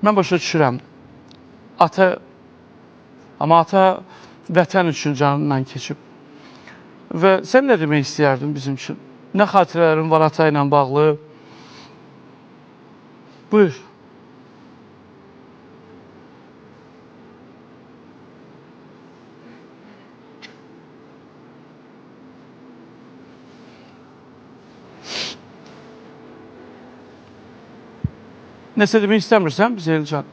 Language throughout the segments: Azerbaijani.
Mən başa düşürəm. Amma ata vətən üçün canından keçib. Və sən nə demək istəyərdin bizim üçün? Nə xatirələrin var ata ilə bağlı? Buyur. Nəsə demək istəmirsən bizə Elcan?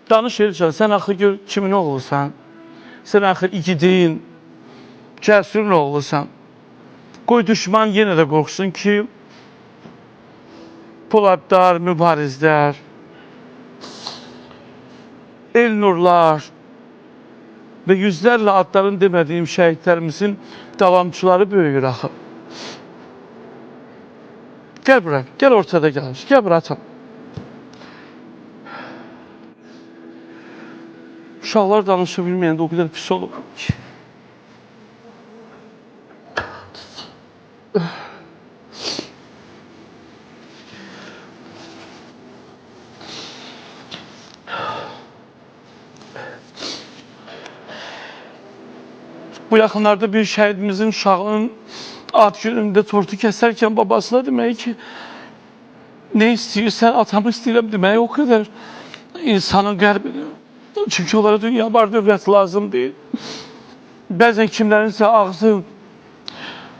Danış Elcan, sən axı gör kimin oğlusan? Sən axı igidin, cəsurun oğlusan. Qoy düşman yenə də qorxsun ki, Poladlar, mübarizlər, Elnurlar və yüzlərlə adların demədiyim şəhidlərimizin davamçıları böyüyür axı. Gəl bura, gəl ortada gəl. Gəl bura atam. Uşaqlar danışa bilməyəndə o qədər pis olur ki. Bu yaxınlarda bir şəhidimizin uşağının ad günündə tortu kəsərkən babasına demək ki, nə istəyirsən, atamı istəyirəm demək o qədər insanın qəlbini. Çünki onlara dünya var dövlət lazım deyil. Bəzən kimlərinsə ağzı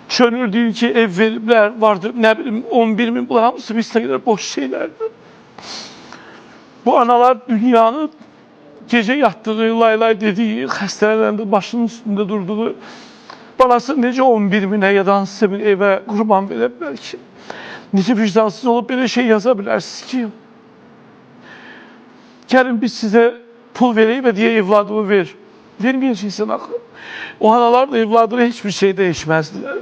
çönür deyir ki, ev veriblər, vardır, nə bilim, 11 min, bunlar hamısı bizdə qədər boş şeylərdir. Bu analar dünyanı gecə yatdığı, lay dediyi, xəstələnəndə başının üstündə durduğu balası necə 11 minə ya da hansısa bir evə qurban verə bilər ki? Necə vicdansız olub belə şey yaza bilərsiniz ki? Gəlin biz sizə pul vereyim və deyə evladımı ver. Verməyəcəksən axı. O analar da evladına heç bir şey dəyişməzdilər.